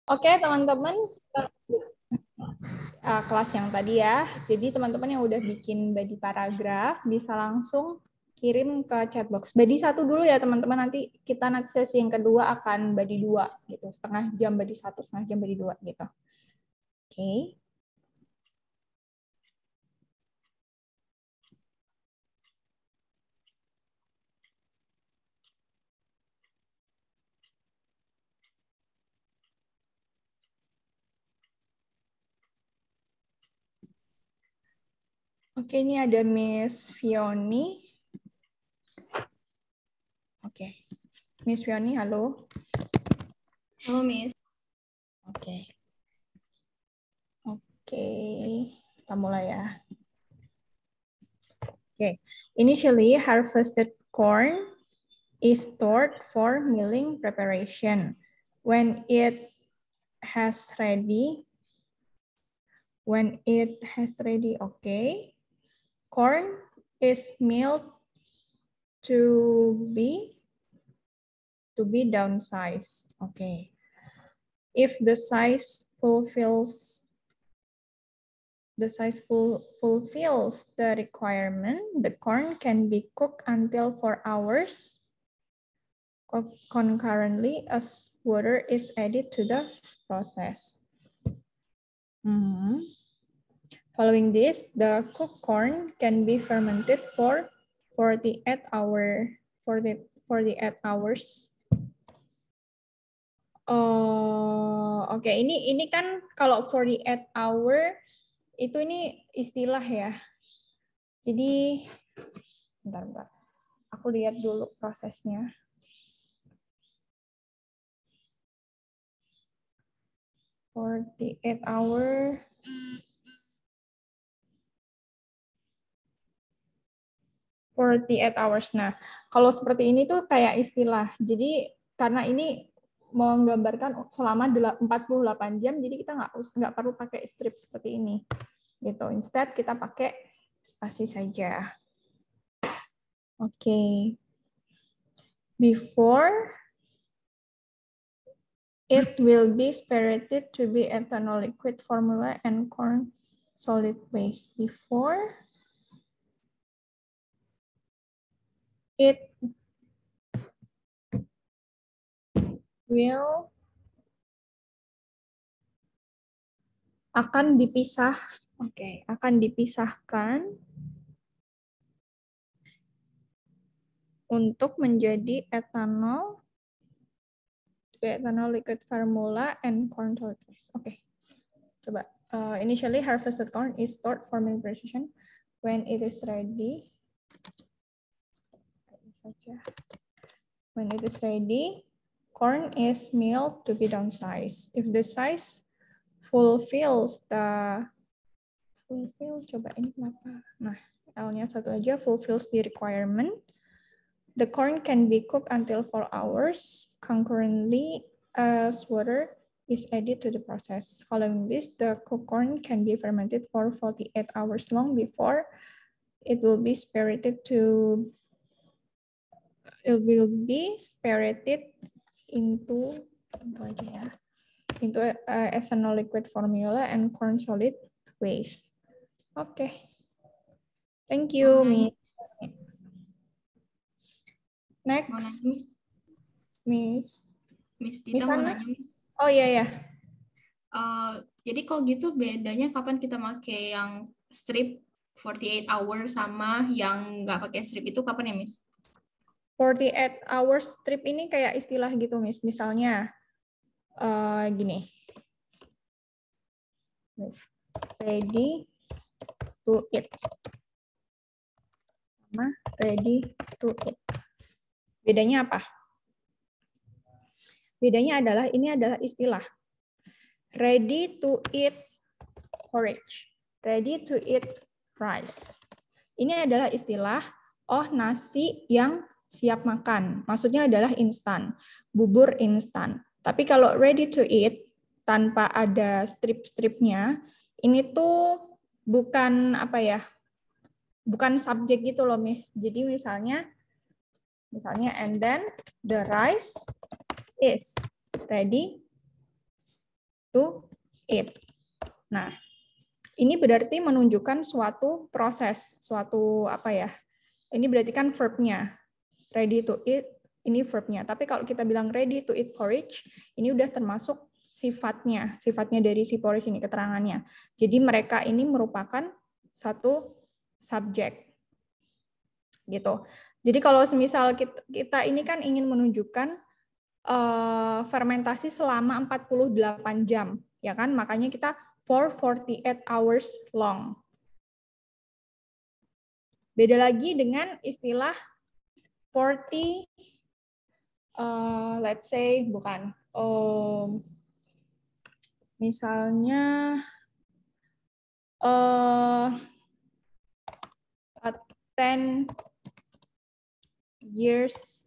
Oke, teman-teman, kelas yang tadi ya. Jadi teman-teman yang udah bikin body paragraf bisa langsung kirim ke chatbox. Body 1 dulu ya teman-teman. Nanti sesi yang kedua akan body 2 gitu. Setengah jam body 1, setengah jam body 2 gitu. Oke. Oke, ini ada Miss Fioni. Oke. Miss Fioni, halo. Halo, Miss. Oke. Oke, kita mulai ya. Oke. Initially, harvested corn is stored for milling preparation. When it has ready, okay. Corn is milled to be downsized. Okay. If the size fulfills the requirement, the corn can be cooked until 4 hours. Concurrently, as water is added to the process. Following this, the cooked corn can be fermented for 48 hours. Oke, ini kan kalau 48 hour itu ini istilah ya. Jadi bentar. Aku lihat dulu prosesnya. For 48 hour. For 48 hours. Nah, kalau seperti ini tuh kayak istilah. Jadi karena ini menggambarkan selama 48 jam, jadi kita nggak perlu pakai strip seperti ini. Gitu. Instead kita pakai spasi saja. Oke. Before it will be spirited to be ethanol liquid formula and corn solid waste. Before it will akan dipisahkan untuk menjadi ethanol liquid formula and corn solid waste. Oke. Coba. Initially harvested corn is stored for milling preparation. When it is ready, when it is ready, corn is milled to be downsized. If the size fulfills the coba ini kenapa? Nah, L-nya satu aja, fulfills the requirement. The corn can be cooked until 4 hours concurrently as water is added to the process. Following this, the cooked corn can be fermented for 48 hours long before it will be spirited into ethanol liquid formula and corn solid waste. Okay. Thank you, Miss. Next, Miss Tita mau nanya, Miss. Oh iya ya. Jadi kalau gitu bedanya kapan kita pakai yang strip 48 hours sama yang nggak pakai strip itu kapan ya, Miss? 48 hours strip ini kayak istilah gitu, Miss. Misalnya gini. Ready to eat. Sama ready to eat. Bedanya apa? Bedanya adalah ini adalah istilah. Ready to eat porridge. Ready to eat rice. Ini adalah istilah, nasi yang siap makan. Maksudnya adalah instan. Bubur instan. Tapi kalau ready to eat, tanpa ada strip-stripnya, ini tuh bukan bukan subjek gitu loh, Miss. Jadi misalnya, and then the rice is ready to eat. Nah, ini berarti menunjukkan suatu proses, suatu apa ya? Ini berarti kan verb-nya. Ready to eat, ini verb-nya. Tapi kalau kita bilang ready to eat porridge, ini udah termasuk sifatnya dari si porridge ini, keterangannya. Jadi mereka ini merupakan satu subjek. Gitu. Jadi kalau semisal kita ini kan ingin menunjukkan fermentasi selama 48 jam, ya kan? Makanya kita for 48 hours long. Beda lagi dengan istilah 40, let's say, bukan, misalnya 10 years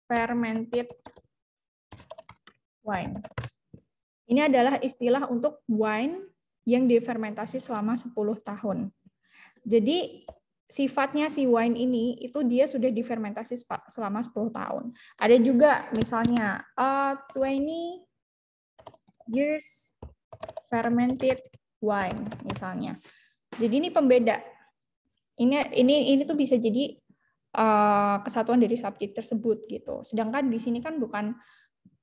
fermented wine. Ini adalah istilah untuk wine yang difermentasi selama 10 tahun. Jadi sifatnya si wine ini itu dia sudah difermentasi selama 10 tahun. Ada juga misalnya 20 years fermented wine misalnya. Jadi ini pembeda. Ini tuh bisa jadi kesatuan dari subjek tersebut gitu. Sedangkan di sini kan bukan,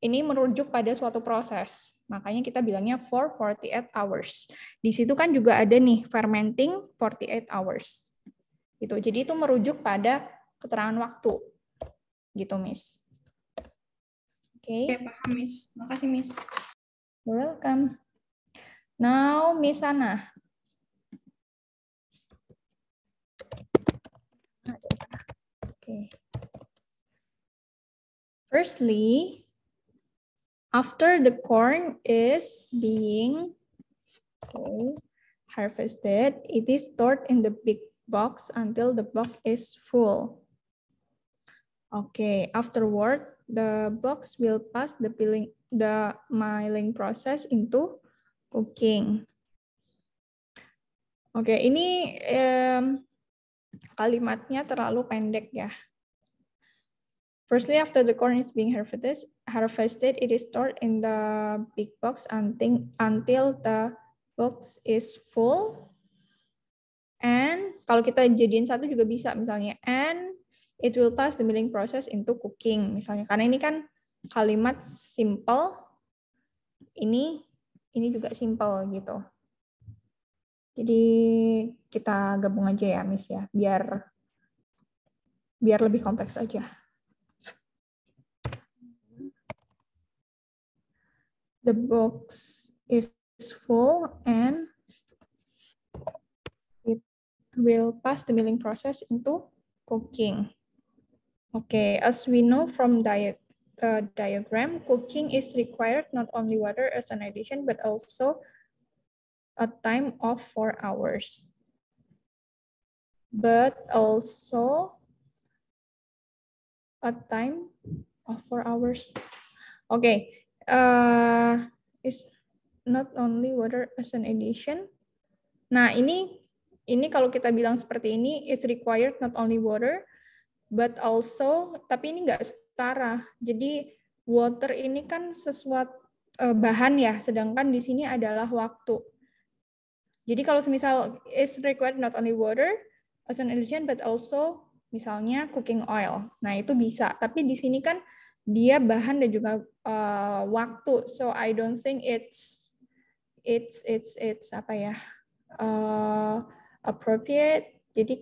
ini merujuk pada suatu proses. Makanya kita bilangnya for 48 hours. Di situ kan juga ada nih fermenting 48 hours. Gitu. Jadi itu merujuk pada keterangan waktu. Gitu, Miss. Oke. Oke, paham, Miss. Makasih, Miss. You're welcome. Now, Miss Ana. Okay. Firstly, after the corn is being harvested, it is stored in the big box until the box is full. Okay, afterward, the box will pass the milling process into cooking. Oke, ini kalimatnya terlalu pendek ya. Firstly, after the corn is being harvested, it is stored in the big box until the box is full. And kalau kita jadiin satu juga bisa, misalnya and it will pass the milling process into cooking, misalnya. Karena ini kan kalimat simple, ini juga simple gitu. Jadi kita gabung aja ya, Miss ya, biar lebih kompleks aja. The box is full and it will pass the milling process into cooking. Okay, as we know from the diagram, cooking is required not only water as an addition, but also a time of 4 hours. But also a time of 4 hours. Okay, is not only water as an addition. Nah, ini kalau kita bilang seperti ini, is required not only water, but also, tapi ini nggak setara. Jadi water ini kan sesuatu bahan ya, sedangkan di sini adalah waktu. Jadi kalau semisal is required not only water as an addition, but also misalnya cooking oil. Nah itu bisa. Tapi di sini kan dia bahan dan juga waktu. So I don't think it's apa ya, appropriate. Jadi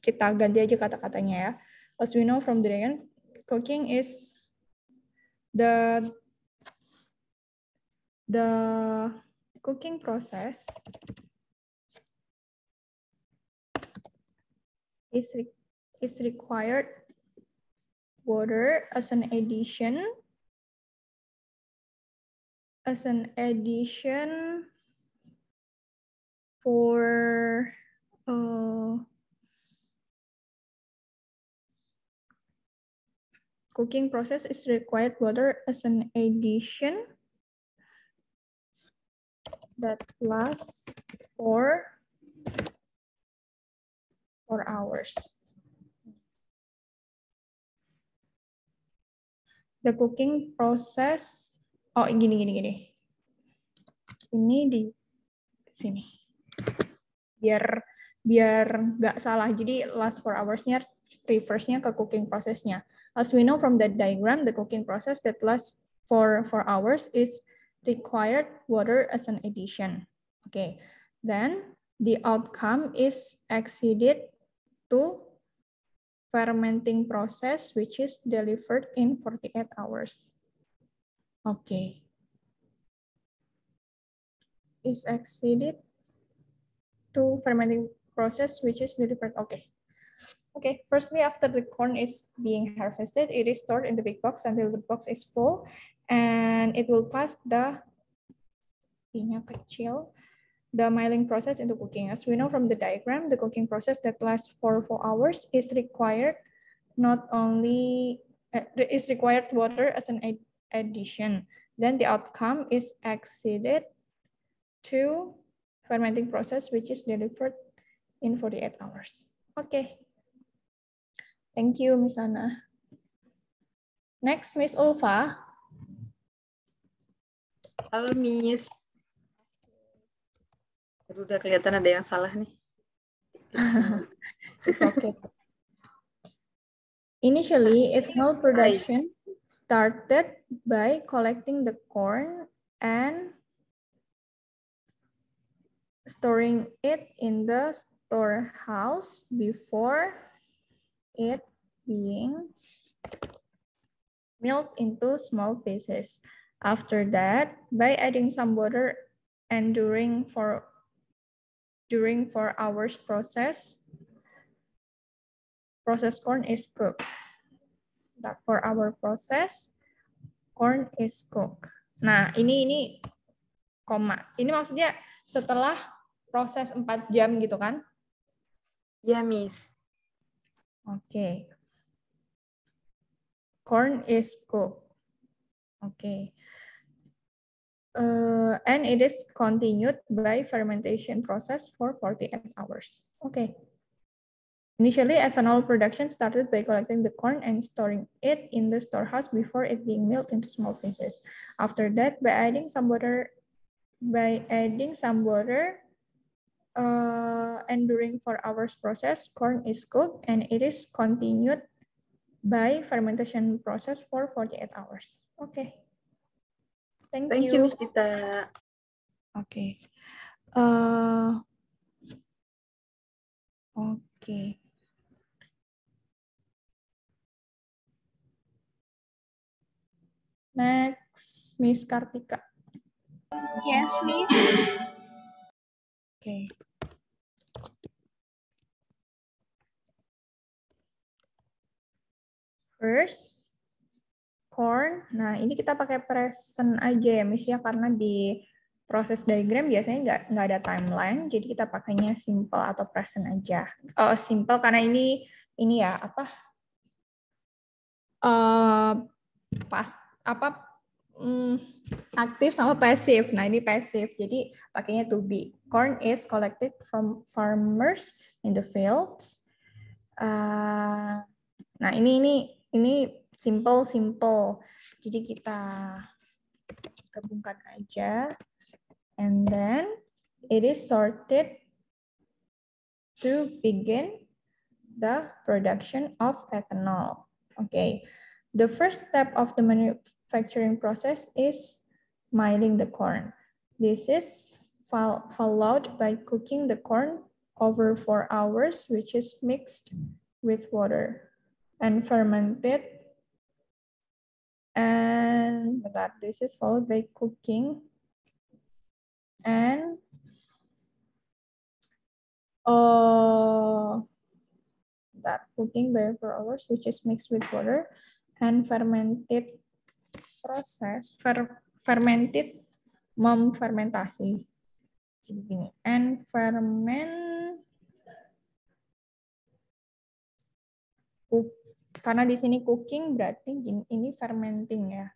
kita ganti aja kata-katanya ya. As we know from the dragon, cooking is the cooking process is required water as an addition for cooking process is required water as an addition that lasts for 4 hours. The cooking process Oh, gini. Ini di sini. Biar nggak salah. Jadi last 4 hours-nya reverse-nya ke cooking process-nya. As we know from the diagram, the cooking process that lasts for 4 hours is required water as an addition. Okay. Then the outcome is exceeded to fermenting process which is delivered in 48 hours. Okay. Is exceeded to fermenting process which is delivered. Okay. Okay, firstly, after the corn is being harvested, it is stored in the big box until the box is full, and it will pass the milling process into cooking. As we know from the diagram, the cooking process that lasts for 4 hours is required water as an addition. Then the outcome is exceeded to fermenting process, which is delivered in 48 hours. Okay. Thank you, Miss Anna. Next, Miss Ulfa. Halo, Miss. Aduh, udah kelihatan ada yang salah nih. It's okay. Initially, ethanol production started by collecting the corn and storing it in the storehouse before it being milled into small pieces. After that, by adding some water and during 4 hours process corn is cooked. That 4 hour process corn is cooked. Nah, ini koma. Ini maksudnya setelah proses 4 jam gitu kan? Ya, Miss. Oke. Corn is cooked. Okay. And it is continued by fermentation process for 48 hours. Okay. Initially, ethanol production started by collecting the corn and storing it in the storehouse before it being milled into small pieces. After that, by adding some water, and during 4 hours process, corn is cooked and it is continued by fermentation process for 48 hours. Okay. Thank you, Miss Dita. Okay. Okay. Next, Miss Kartika. Yes, Miss. Okay. First, corn. Nah, ini kita pakai present aja ya, Miss ya, karena di proses diagram biasanya nggak ada timeline, jadi kita pakainya simple atau present aja. Simple karena ini ya apa? Aktif sama pasif. Nah, ini pasif. Jadi pakainya to be. Corn is collected from farmers in the fields. Nah, ini simple. Jadi kita gabungkan aja. And then it is sorted to begin the production of ethanol. Okay. The first step of the manufacturing process is milling the corn. This is followed by cooking the corn over 4 hours, which is mixed with water and fermented. And that this is followed by cooking and that cooking by 4 hours, which is mixed with water and fermented process, fermented memfermentasi. Begini. And ferment, karena di sini cooking berarti ini fermenting ya.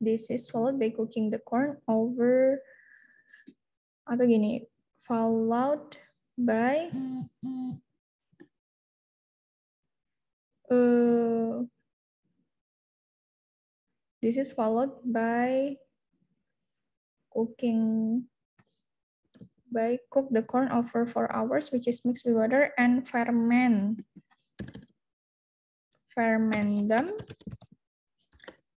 This is followed by cooking the corn over, atau gini, followed by This is followed by cook the corn over 4 hours, which is mixed with water, and ferment them.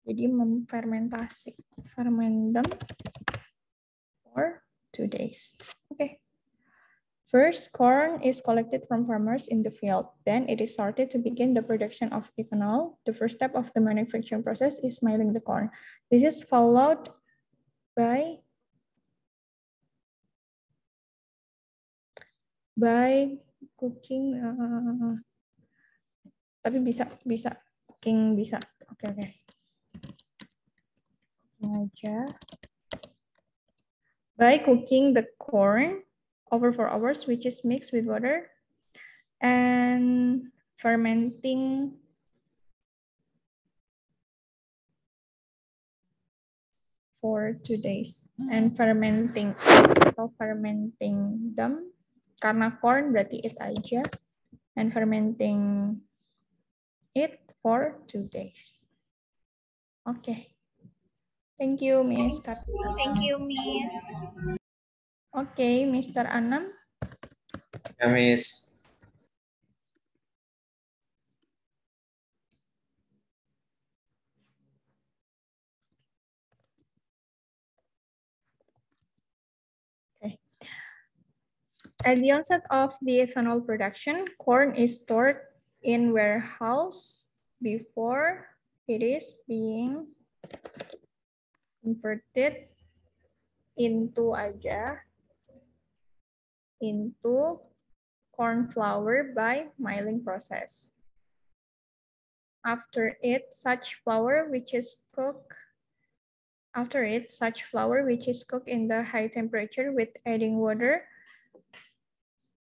Jadi memfermentasi, ferment them for 2 days. Okay. First, corn is collected from farmers in the field. Then it is sorted to begin the production of ethanol. The first step of the manufacturing process is milling the corn. This is followed by cooking. Tapi bisa cooking bisa. Oke. Aja. By cooking the corn over 4 hours, which is mixed with water, and fermenting for 2 days. And fermenting them, karena corn berarti it aja, and fermenting it for 2 days. Okay. Thank you, Miss. Thank you, Miss. Okay, Mr. Anam. Ya, Miss. Okay. At the onset of the ethanol production, corn is stored in warehouse before it is being converted into corn flour by milling process. After it, such flour which is cooked in the high temperature with adding water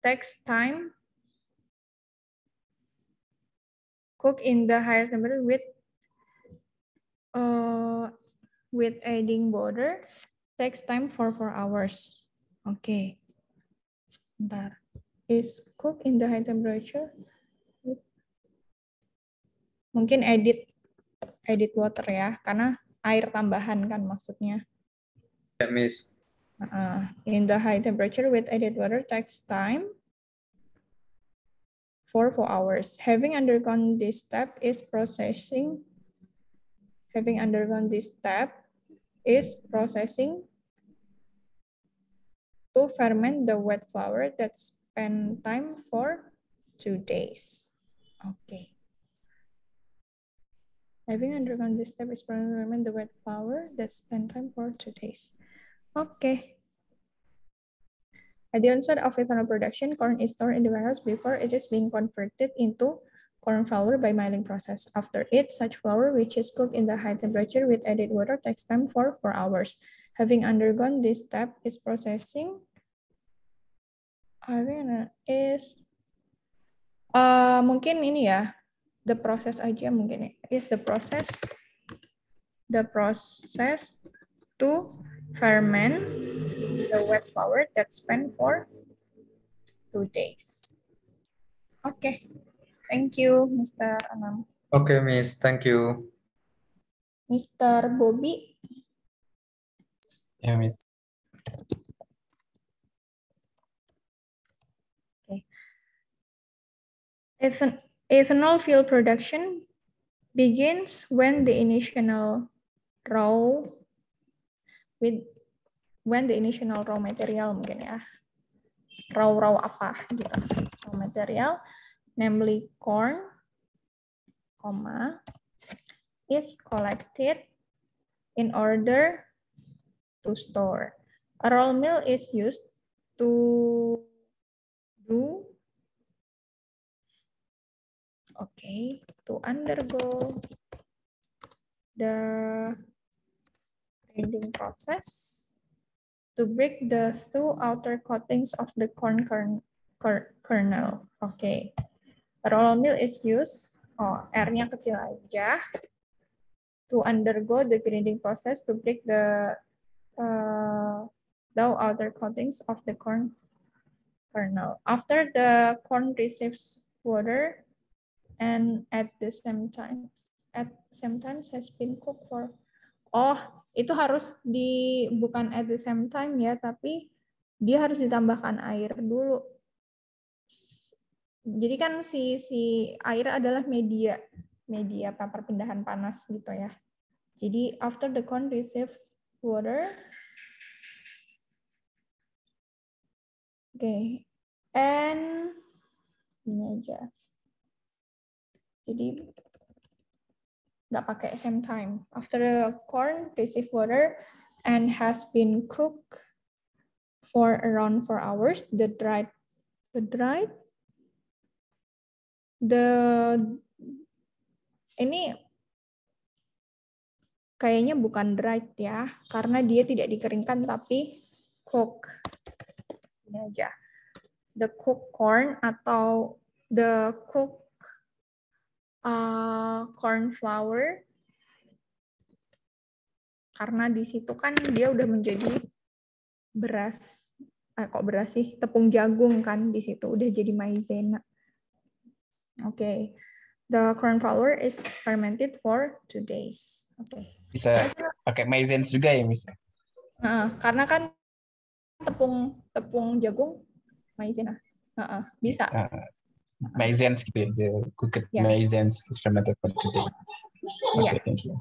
takes time. Cook in the higher temperature with adding water takes time for 4 hours. Okay. Bentar. Is cook in the high temperature. Mungkin edit water ya, karena air tambahan kan maksudnya. Ya, Miss. In the high temperature with added water takes time for 4 hours. Having undergone this step is processing to ferment the wet flour that spend time for 2 days. Okay. Having undergone this step is processing to ferment the wet flour that spend time for 2 days. Okay. At the onset of ethanol production, corn is stored in the warehouse before it is being converted into corn flour by milling process. After it, such flour, which is cooked in the high temperature with added water, takes time for 4 hours. Having undergone this step is processing. Mungkin ini ya, the process aja mungkin is the process to ferment the wet flour that spent for 2 days. Okay, thank you, Mr. Anam. Okay, Miss. Thank you. Mr. Bobby. Ya, Miss. Okay. Ethanol fuel production begins when the initial raw material mungkin ya. Raw apa gitu. Raw material, namely corn, is collected in order to store. A roll mill is used to undergo the grinding process to break the two outer coatings of the corn kernel. Okay. A roll mill is used, R-nya kecil aja, to undergo the grinding process to break the outer coatings of the corn kernel. After the corn receives water and at the same time has been cooked for Oh, itu harus bukan at the same time ya, tapi dia harus ditambahkan air dulu. Jadi kan si air adalah media perpindahan panas gitu ya. Jadi after the corn receive water, okay, and ini aja. Jadi nggak pakai same time. After the corn receive water and has been cooked for around 4 hours, the ini kayaknya bukan dried ya, karena dia tidak dikeringkan tapi cook. Ini aja. The cooked corn atau the cooked corn flour, karena di situ kan dia udah menjadi beras, kok beras sih, tepung jagung kan di situ udah jadi maizena. Oke, the corn flour is fermented for 2 days. Oke. Bisa pakai maizena juga ya, Miss? Karena kan tepung jagung maizena. Bisa. Maizena gitu ya, the cooked maizena is fermented for 2 days. Okay, thank you.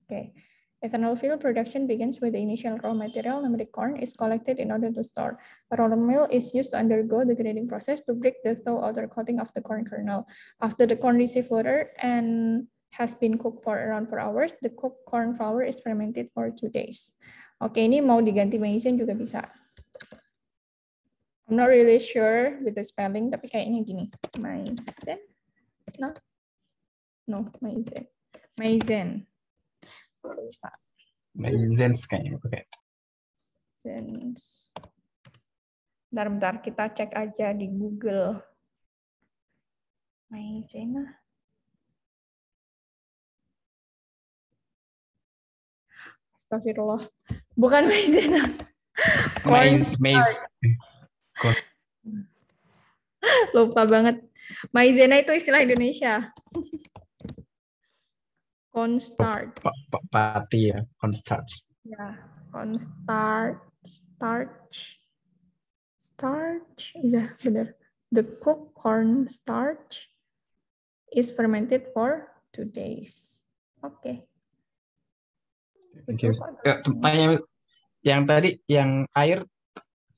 Okay. Ethanol fuel production begins with the initial raw material, namely corn, is collected in order to store. A raw meal is used to undergo the grading process to break the thaw outer coating of the corn kernel. After the corn receives water and has been cooked for around 4 hours, the cooked corn flour is fermented for 2 days. Oke, ini mau diganti maizena juga bisa. I'm not really sure with the spelling, tapi kayaknya gini. Maizena? No, maizena. Maizena. Maizena kayaknya pakai. Bentar, kita cek aja di Google. Maizena. Astagfirullah. Bukan maizena. Maize. Lupa banget. Maizena itu istilah Indonesia. Cornstarch. Pati ya, cornstarch. Ya, starch. Udah benar. The cooked corn starch is fermented for 2 days. Oke. Tanya yang tadi, yang air,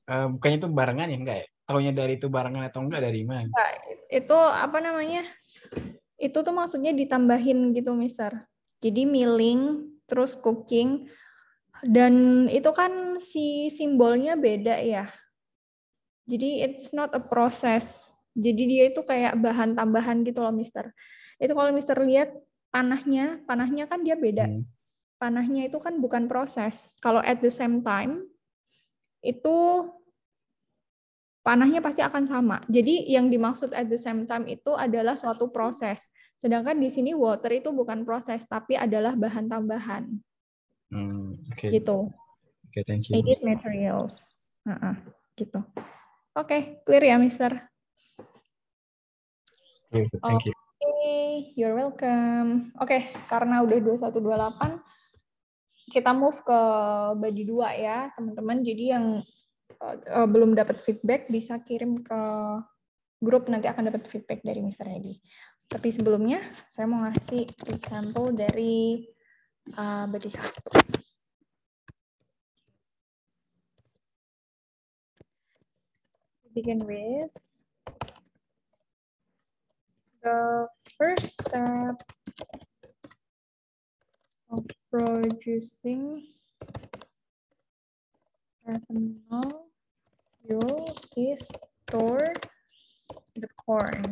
bukannya itu barengan ya, enggak ya? Taunya dari itu barengan atau enggak, dari mana? Itu apa namanya? Itu tuh maksudnya ditambahin gitu, Mister. Jadi milling, terus cooking, dan itu kan si simbolnya beda ya. Jadi it's not a process. Jadi dia itu kayak bahan tambahan gitu loh, Mister. Itu kalau Mister lihat panahnya kan dia beda. Panahnya itu kan bukan proses. Kalau at the same time, itu panahnya pasti akan sama. Jadi yang dimaksud at the same time itu adalah suatu proses. Sedangkan di sini water itu bukan proses, tapi adalah bahan tambahan. Gitu. Okay, thank you. Added materials. Gitu. Oke, clear ya, Mister? Thank you. Okay, you're welcome. Oke, karena udah 2128, kita move ke body 2 ya, teman-teman. Jadi yang belum dapat feedback bisa kirim ke grup, nanti akan dapat feedback dari Mr. Edi. Tapi sebelumnya saya mau ngasih example dari body 1. Begin with the first step of producing ethanol fuel is store the corn,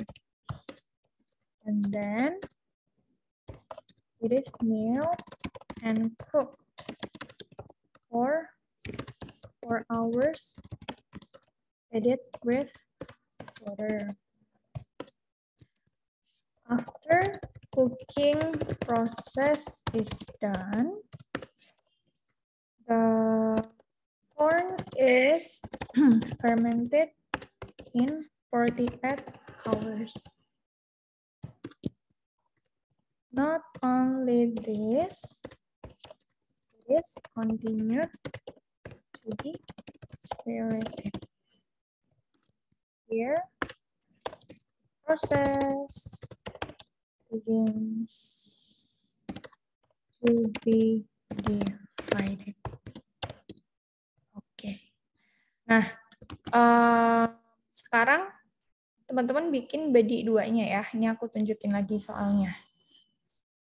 and then it is milled and cooked for 4 hours, added with water. After cooking process is done, the corn is fermented in 48 hours. Not only this, is continued to be spirited. Here, process begins to be divided. Oke. Nah, sekarang teman-teman bikin body 2-nya ya. Ini aku tunjukin lagi soalnya.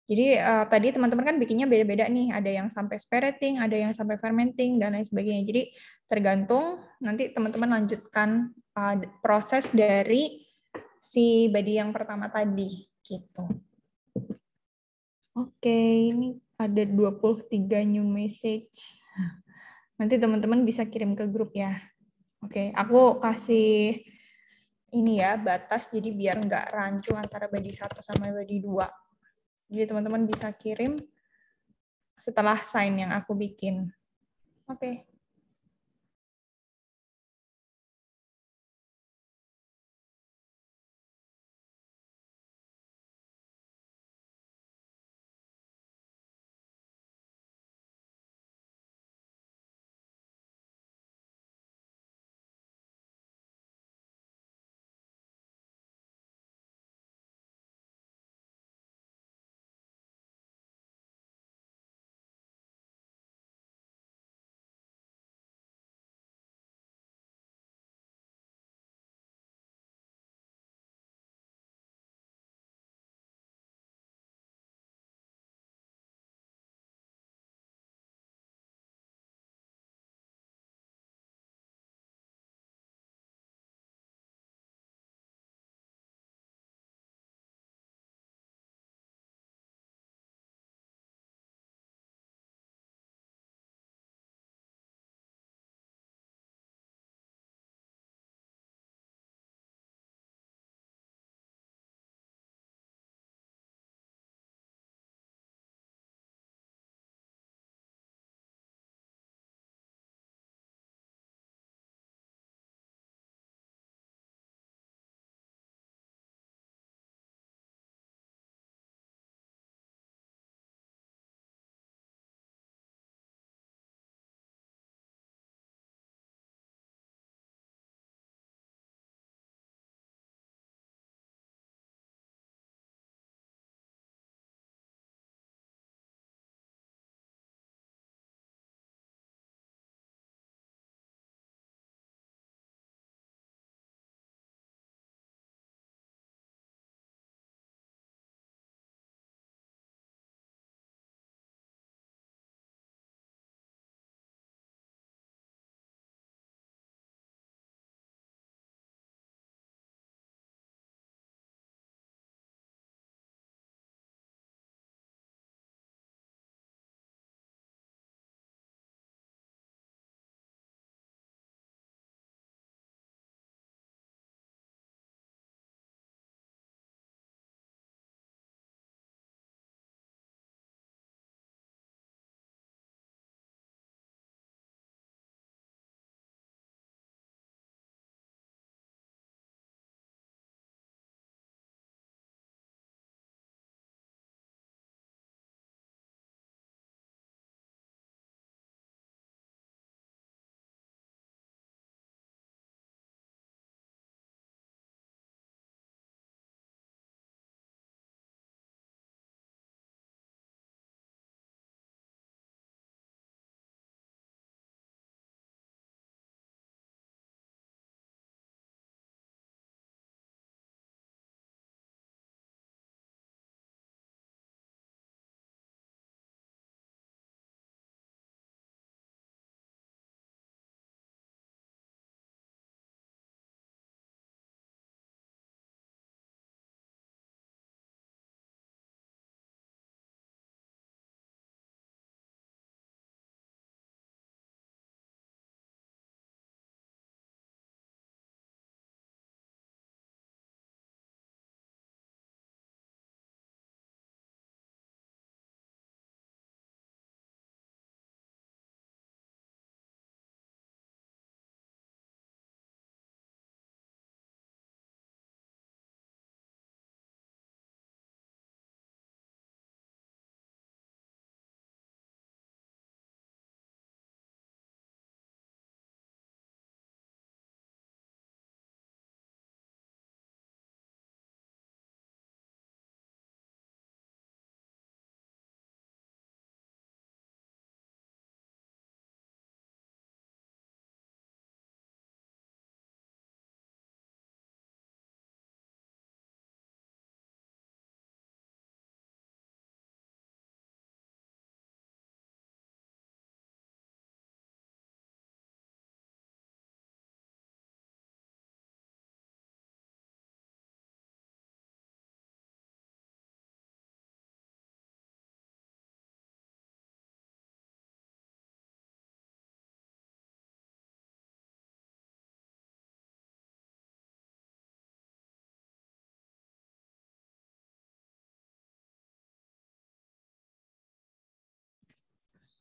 Jadi tadi teman-teman kan bikinnya beda-beda nih. Ada yang sampai spiriting, ada yang sampai fermenting, dan lain sebagainya. Jadi tergantung nanti teman-teman lanjutkan proses dari si body yang pertama tadi. Gitu. Oke, ini ada 23 new message. Nanti teman-teman bisa kirim ke grup ya. Oke, aku kasih ini ya, batas jadi biar nggak rancu antara body 1 sama body 2. Jadi teman-teman bisa kirim setelah sign yang aku bikin. Oke.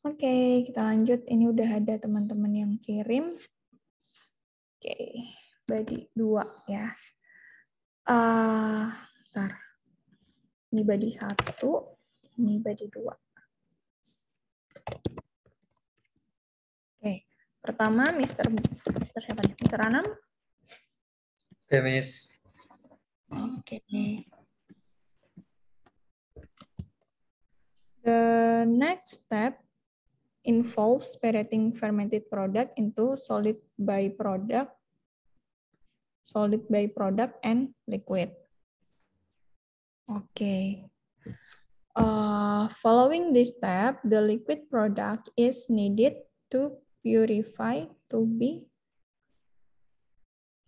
Oke, kita lanjut. Ini udah ada teman-teman yang kirim. Oke, body 2 ya. Bentar. Ini body 1, ini body 2. Oke, pertama Mr. siapa nih? Mr. Anam? Oke, Miss. Oke. The next step involves separating fermented product into solid byproduct, and liquid. Okay. Following this step, the liquid product is needed to purify to be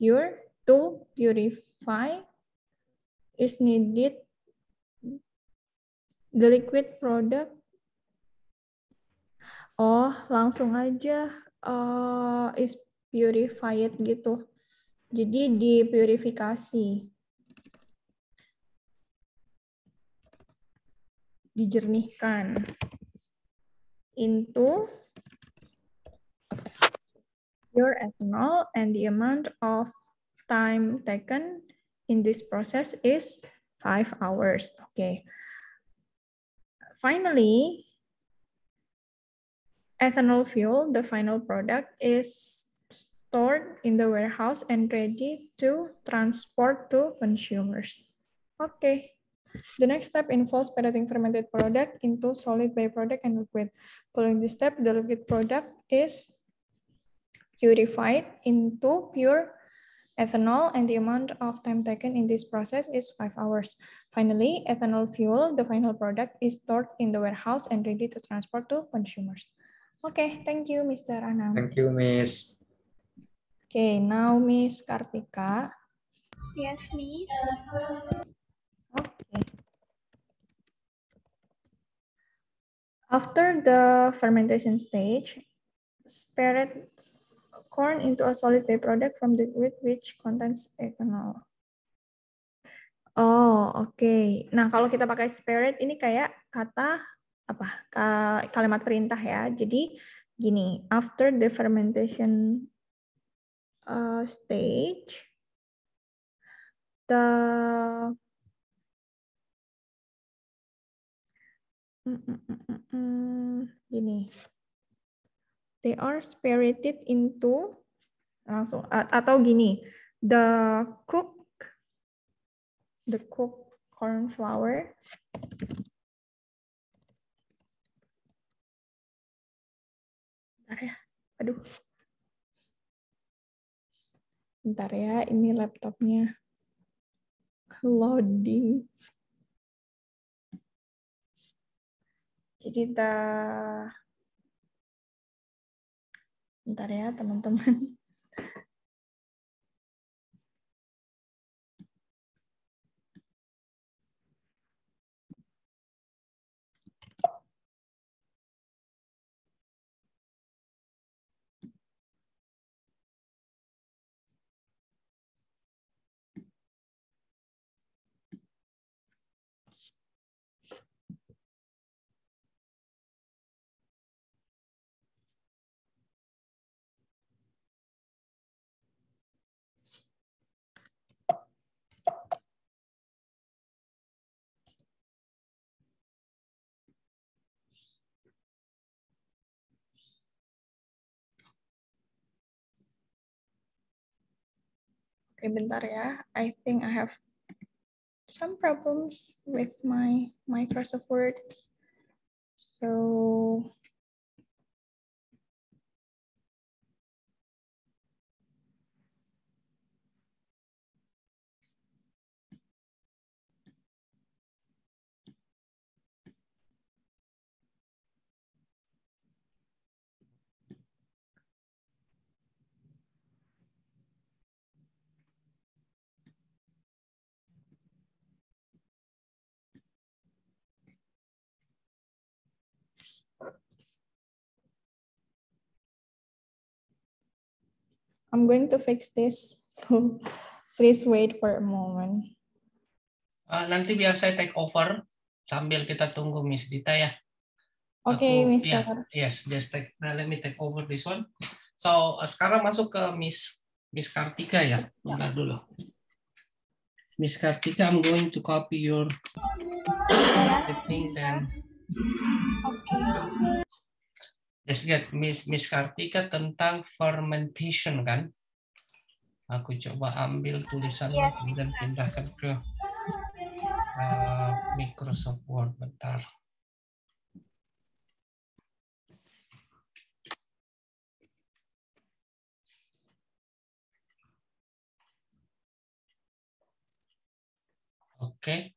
pure. To purify is needed the liquid product. Oh, langsung aja is purified gitu. Jadi dipurifikasi. Dijernihkan into pure ethanol, and the amount of time taken in this process is 5 hours. Okay. Finally, ethanol fuel, the final product, is stored in the warehouse and ready to transport to consumers. Okay. The next step involves separating fermented product into solid byproduct and liquid. Following this step, the liquid product is purified into pure ethanol, and the amount of time taken in this process is 5 hours. Finally, ethanol fuel, the final product, is stored in the warehouse and ready to transport to consumers. Okay, thank you, Mr. Anam. Thank you, Miss. Okay, now Miss Kartika. Yes, Miss. Okay. After the fermentation stage, separate corn into a solid byproduct from the liquid which contains ethanol. Oh, oke. Nah, kalau kita pakai separate ini kayak kata apa? Kalimat perintah ya. Jadi gini, after the fermentation stage, gini, they are spirited into, langsung atau gini, the cooked corn flour bentar ya, aduh, bentar ya, ini laptopnya loading. Jadi bentar ya teman-teman. Oke, bentar ya. I think I have some problems with my Microsoft Word. So, I'm going to fix this. So, please wait for a moment. Nanti biar saya take over sambil kita tunggu Miss Dita ya. Okay, Aku, Mr. yes, just let me take over this one. So sekarang masuk ke Miss Kartika ya. Bentar dulu. Miss Kartika, I'm going to copy your thing then. Okay. Let's get Miss Kartika tentang fermentation kan. Aku coba ambil tulisannya Yes, kemudian Mr. pindahkan ke Microsoft Word bentar. Oke.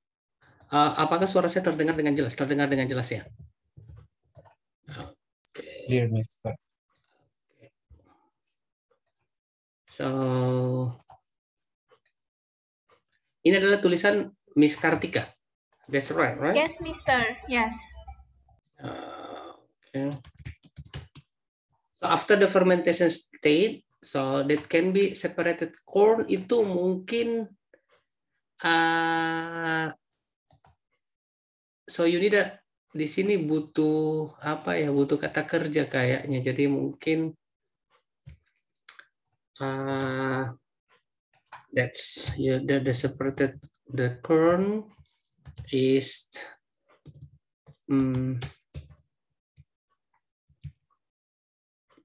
Apakah suara saya terdengar dengan jelas? Terdengar dengan jelas ya? Dear Mister. So, ini adalah tulisan Miss Kartika. That's right? Yes, Mr. Yes. Okay. So after the fermentation state, so that can be separated. Corn itu mungkin, so you need di sini butuh apa ya? Butuh kata kerja kayaknya. Jadi mungkin that's the separated the corn is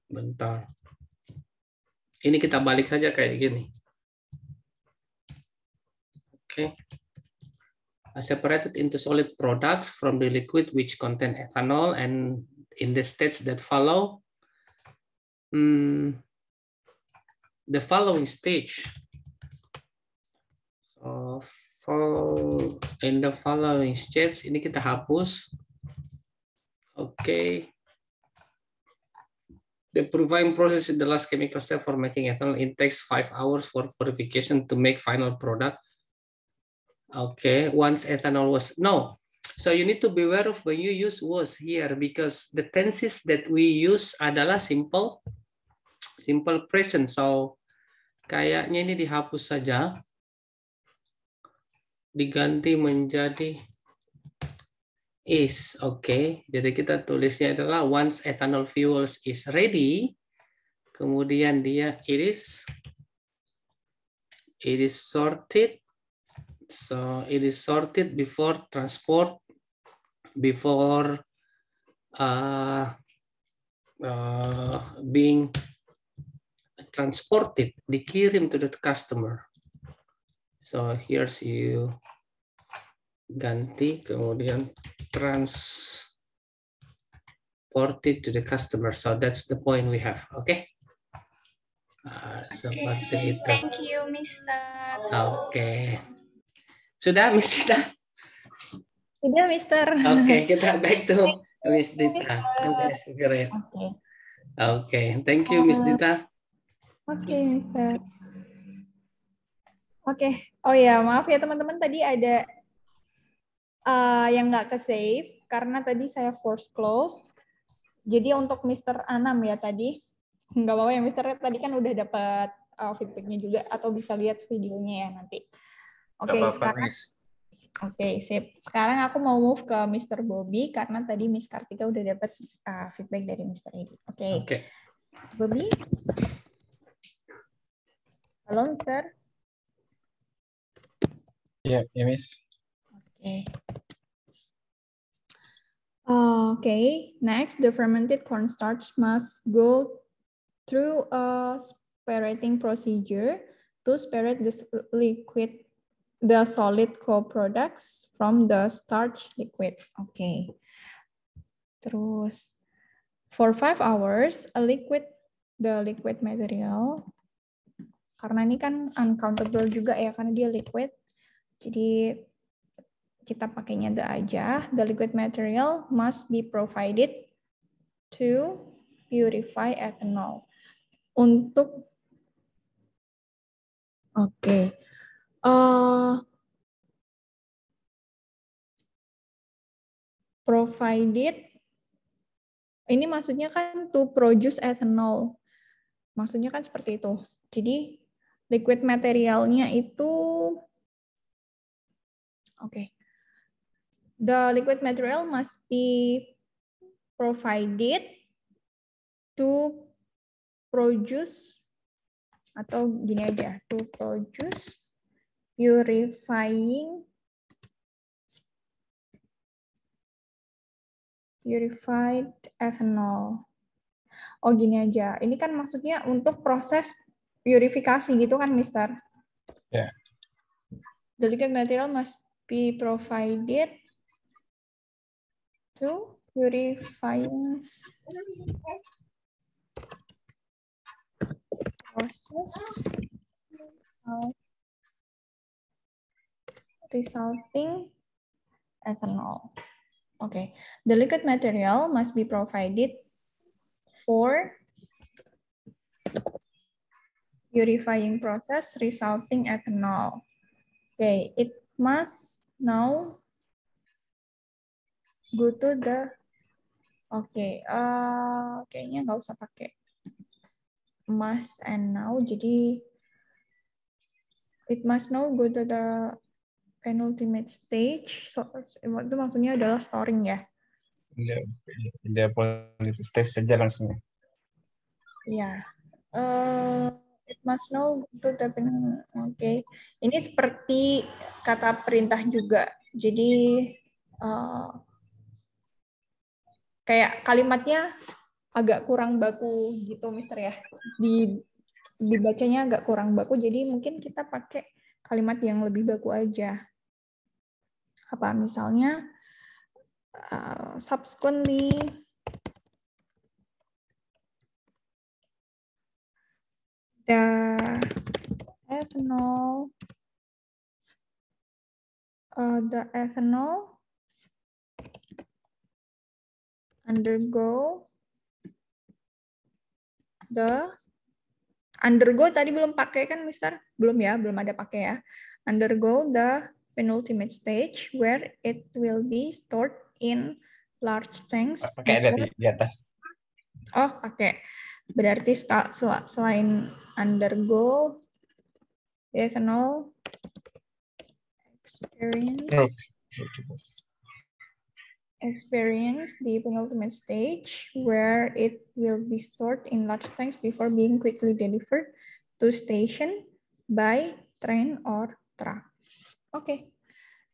bentar. Ini kita balik saja kayak gini. Oke. Separated into solid products from the liquid which contain ethanol, and in the states that follow, the following stage. So in the following stage, ini kita hapus. Okay. The purifying process is the last chemical step for making ethanol. It takes 5 hours for purification to make final product. Okay, once ethanol was, no. So you need to be aware of when you use was here, because the tenses that we use adalah simple present. So kayaknya ini dihapus saja. Diganti menjadi is. Oke, jadi kita tulisnya adalah once ethanol fuels is ready, kemudian dia it is sorted. So it is sorted before transport, before being transported, dikirim to the customer. So here's you ganti, kemudian transported to the customer. So that's the point we have. Okay. Seperti itu. Thank you, Mr. Oke. Sudah, Miss Dita? Sudah, Mister. Oke, kita back to Miss Dita. Great. Okay. Oke, thank you, Miss Dita. Oke, Mister. Oke. Oh ya, maaf ya teman-teman, tadi ada yang nggak ke-save karena tadi saya force close. Jadi untuk Mister Anam ya tadi, nggak apa-apa ya Mister, tadi kan udah dapat feedbacknya juga, atau bisa lihat videonya ya nanti. Oke, sekarang. Oke, sip. Sekarang aku mau move ke Mr. Bobby karena tadi Miss Kartika udah dapat feedback dari Mr. Edi. Oke. Bobby. Halo, Mister. Ya, Miss. Oke. Okay, next, the fermented cornstarch must go through a spirating procedure to separate the solid co-products from the starch liquid. Okay. Terus, for 5 hours, the liquid material, karena ini kan uncountable juga ya, karena dia liquid, jadi kita pakainya the aja. The liquid material must be provided to purify ethanol. Untuk provided, ini maksudnya kan to produce ethanol. Maksudnya kan seperti itu. Jadi liquid materialnya itu the liquid material must be provided to produce, atau gini aja, to produce purified ethanol. Oh gini aja, ini kan maksudnya untuk proses purifikasi gitu kan, Mister? Ya. The liquid material must be provided to purifying process resulting ethanol. Okay, the liquid material must be provided for purifying process resulting ethanol. Okay, it must now go to the. Okay, kayaknya nggak usah pakai must and now. Jadi it must now go to the penultimate stage. So itu maksudnya adalah storing ya. Dia stage saja langsung. Ya. It must now go to the okay. Ini seperti kata perintah juga. Jadi kayak kalimatnya agak kurang baku gitu, Mister ya. Dibacanya agak kurang baku, jadi mungkin kita pakai kalimat yang lebih baku aja. Apa misalnya, subsequently the ethanol undergo tadi belum pakai kan, Mister? Belum ya, belum ada pakai ya. Undergo the penultimate stage where it will be stored in large tanks. Pakai ada di atas. Oh, pakai. Berarti selain undergo the ethanol experience the penultimate stage where it will be stored in large tanks before being quickly delivered to station by train or truck. Okay.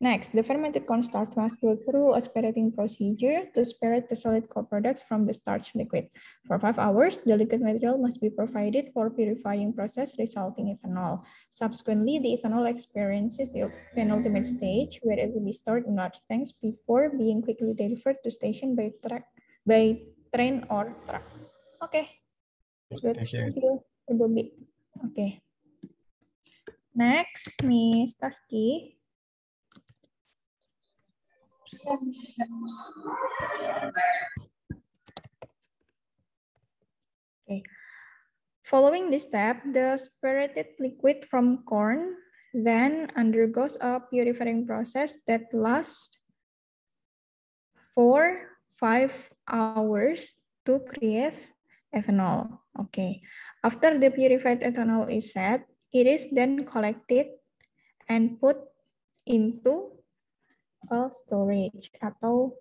Next, the fermented cornstarch must go through a spirating procedure to spirit the solid co-products from the starch liquid. For 5 hours, the liquid material must be provided for purifying process resulting ethanol. Subsequently, the ethanol experiences the penultimate stage where it will be stored in large tanks before being quickly delivered to station by train or truck. Okay. Good. Thank you, Bobby. Okay. Next, Miss Taski. Okay. Following this step, the spirited liquid from corn then undergoes a purifying process that lasts for 5 hours to create ethanol. Okay. After the purified ethanol is set, it is then collected and put into a storage atau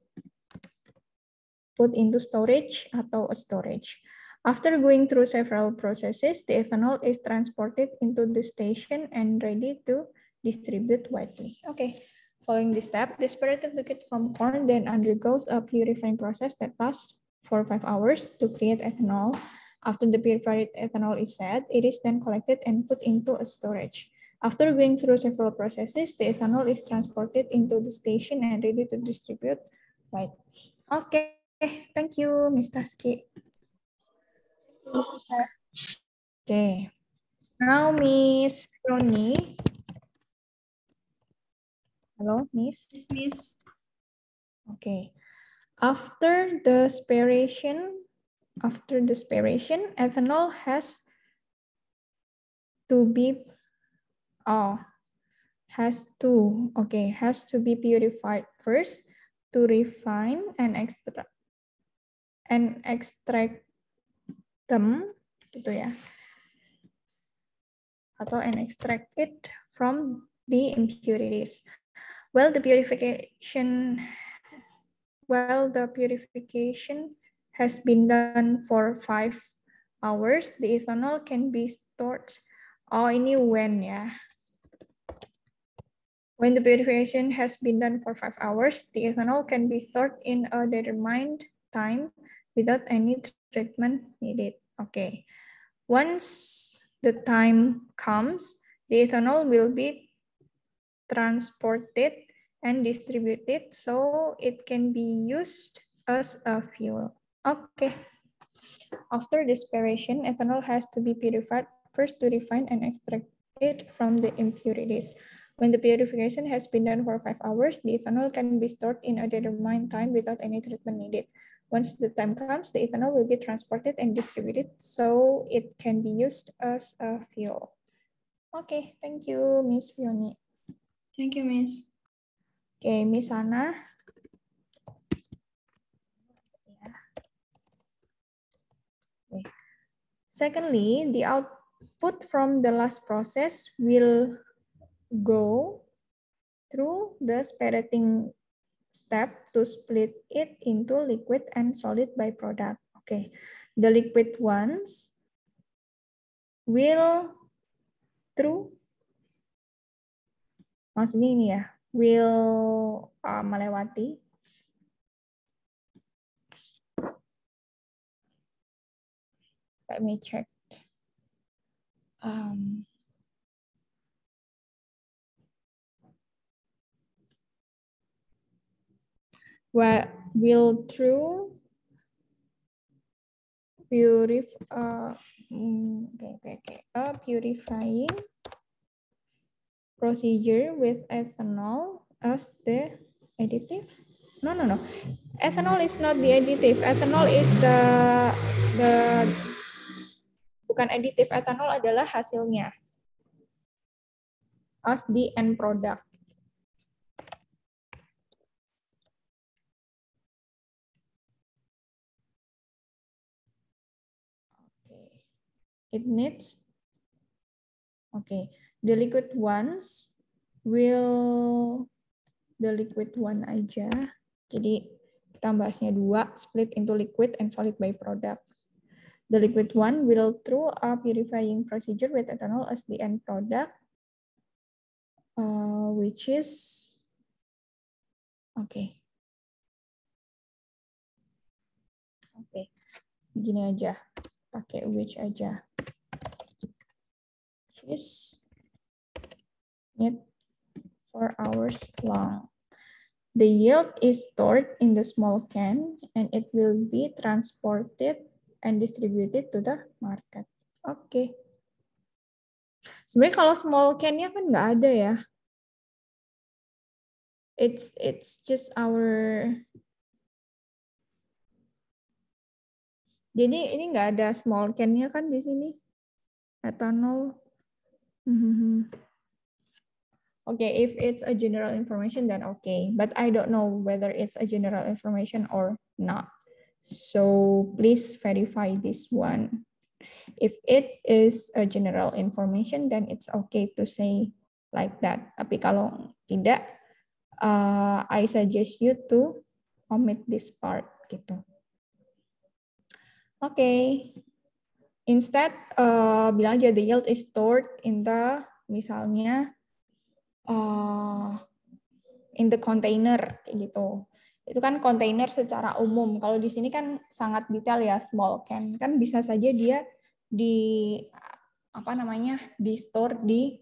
a storage. After going through several processes, the ethanol is transported into the station and ready to distribute widely. Okay, following this step, the spirited liquid from corn then undergoes a purifying process that lasts for 5 hours to create ethanol. After the purified ethanol is set, it is then collected and put into a storage. After going through several processes, the ethanol is transported into the station and ready to distribute widely. Okay, thank you, Ms. Taski. Okay, now Miss Roni. Hello, Miss. Miss. Okay, after the spiration, ethanol has to be purified first to refine and extract them gitu ya, atau and extract it from the impurities. Well, the purification while the purification has been done for 5 hours, the ethanol can be stored. Oh, ini when ya. When the purification has been done for 5 hours, the ethanol can be stored in a determined time without any treatment needed. Okay. Once the time comes, the ethanol will be transported and distributed so it can be used as a fuel. Okay. After desperation, ethanol has to be purified first to refine and extract it from the impurities. When the purification has been done for 5 hours, the ethanol can be stored in a determined time without any treatment needed. Once the time comes, the ethanol will be transported and distributed so it can be used as a fuel. Okay, thank you, Miss Fioni. Thank you, Miss. Okay, Miss Anna. Okay. Secondly, the output from the last process will go through the spirating step to split it into liquid and solid byproduct. Okay, the liquid ones will through, maksudnya ini ya, will melewati. Let me check. Will through a purifying procedure with ethanol as the additive. No. Ethanol is not the additive. Ethanol is the bukan additive. Ethanol adalah hasilnya as the end product. It needs, okay, the liquid ones will, the liquid one aja. Jadi kita bahasnya 2, split into liquid and solid byproducts. The liquid one will through a purifying procedure with ethanol as the end product, which is, okay. Oke, gini aja, pakai which aja. Is need 4 hours long. The yield is stored in the small can and it will be transported and distributed to the market. Oke. Sebenarnya kalau small can-nya kan nggak ada ya. It's just our. Jadi ini nggak ada small can-nya kan di sini. Ethanol. Okay, if it's a general information, then okay. But I don't know whether it's a general information or not. So please verify this one. If it is a general information, then it's okay to say like that. Tapi kalau tidak, I suggest you to omit this part gitu. Okay. Instead, bilang aja the yield is stored in the, misalnya, in the container, kayak gitu. Itu kan container secara umum. Kalau di sini kan sangat detail ya, small can. Kan bisa saja dia di, di store di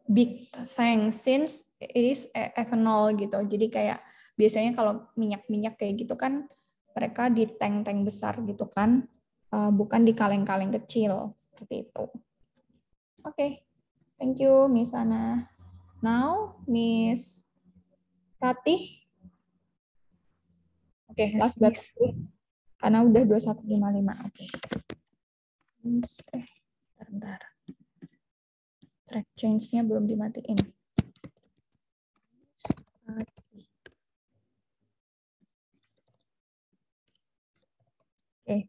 big tank, since it is ethanol gitu. Jadi kayak, biasanya kalau minyak-minyak kayak gitu kan, mereka di tank-tank besar gitu kan. Bukan di kaleng-kaleng kecil seperti itu. Oke, thank you Miss Ana. Now Miss Ratih. Oke, last but karena udah 21.55. Oke. Bentar. Track change-nya belum dimatiin. Oke.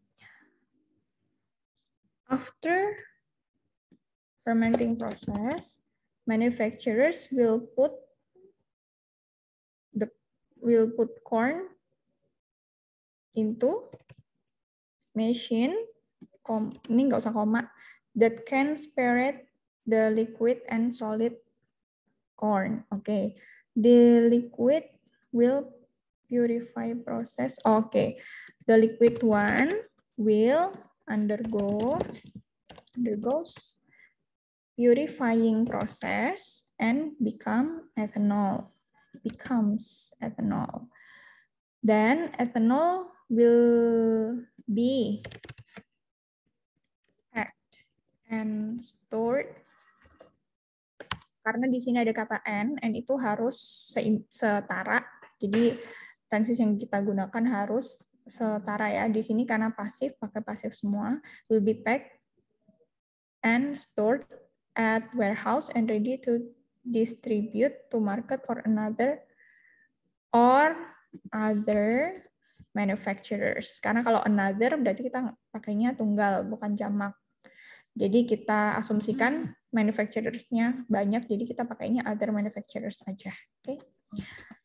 After fermenting process, manufacturers will put corn into machine, ini nggak usah koma, that can separate the liquid and solid corn. Okay, the liquid will purify process. Okay, the liquid one will undergoes purifying process and becomes ethanol. Then ethanol will be packed and stored. Karena di sini ada kata and itu harus setara. Jadi tenses yang kita gunakan harus setara ya. Di sini karena pasif, pakai pasif semua. Will be packed and stored at warehouse and ready to distribute to market or other manufacturers. Karena kalau another berarti kita pakainya tunggal, bukan jamak. Jadi kita asumsikan manufacturers-nya banyak, jadi kita pakainya other manufacturers aja. Okay.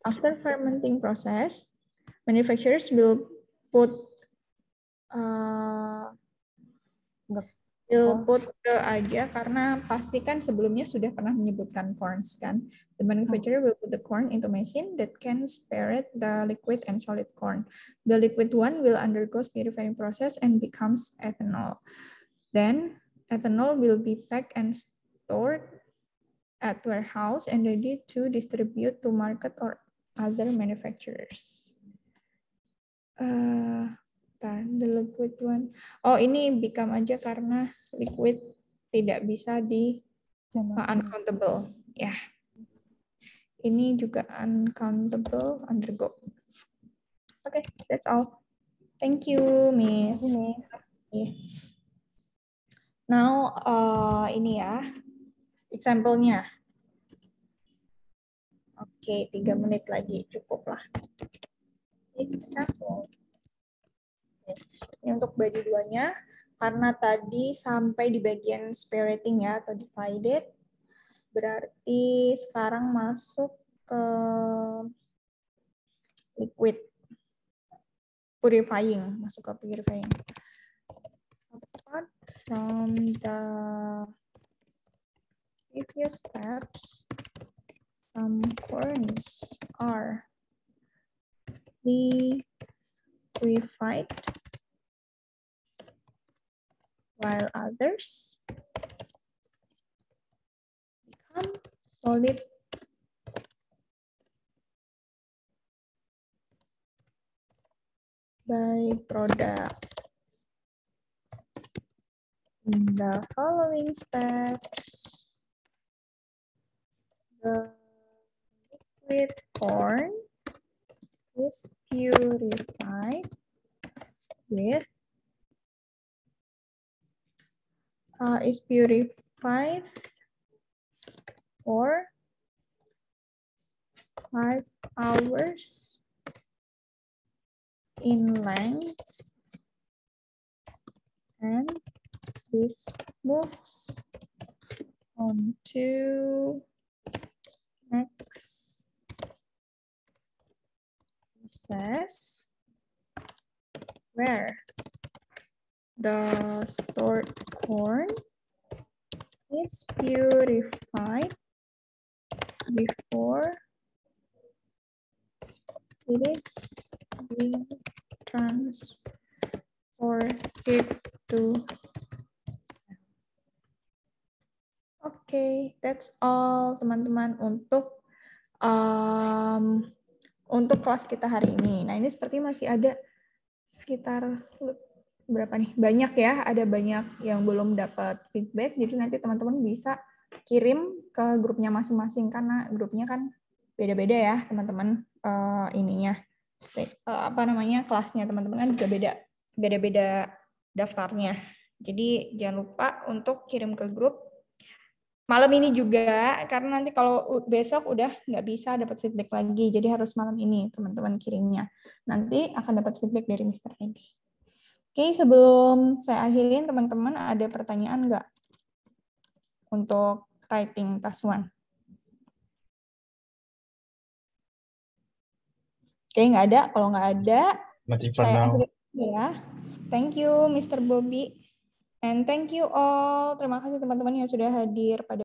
After fermenting process, manufacturers will put aja karena pastikan sebelumnya sudah pernah menyebutkan corns kan. The manufacturer will put the corn into machine that can separate the liquid and solid corn. The liquid one will undergo purifying process and becomes ethanol. Then ethanol will be packed and stored at warehouse and ready to distribute to market or other manufacturers. The liquid one. Oh, ini become aja karena liquid tidak bisa di uncountable. Ya. Ini juga uncountable undergo. Okay, that's all. Thank you, Miss. Yeah. Now, ini ya, example-nya. Oke, 3 menit lagi, cukup lah. Example. Ini untuk body 2-nya, karena tadi sampai di bagian separating ya, atau divided, berarti sekarang masuk ke liquid. Purifying, masuk ke purifying. Apart from the previous steps, some corns are liquefied while others become solid. By product. In the following steps, the liquid corn is purified with for 5 hours in length, and this moves on to next process where the stored corn is purified before it is being transported to. Okay, that's all teman-teman untuk kelas kita hari ini. Nah, ini seperti masih ada sekitar berapa nih? Banyak ya, ada banyak yang belum dapat feedback. Jadi nanti teman-teman bisa kirim ke grupnya masing-masing karena grupnya kan beda-beda ya, teman-teman. Kelasnya teman-teman kan juga beda-beda daftarnya. Jadi jangan lupa untuk kirim ke grup malam ini juga, karena nanti kalau besok udah nggak bisa dapat feedback lagi, jadi harus malam ini teman-teman kirimnya. Nanti akan dapat feedback dari Mr. Edi. Oke, sebelum saya akhirin, teman-teman ada pertanyaan nggak untuk writing task 1? Oke, nggak ada. Kalau nggak ada, Nothing for Saya now. akhiri ya. Thank you Mr. Bobby. And thank you all. Terima kasih teman-teman yang sudah hadir pada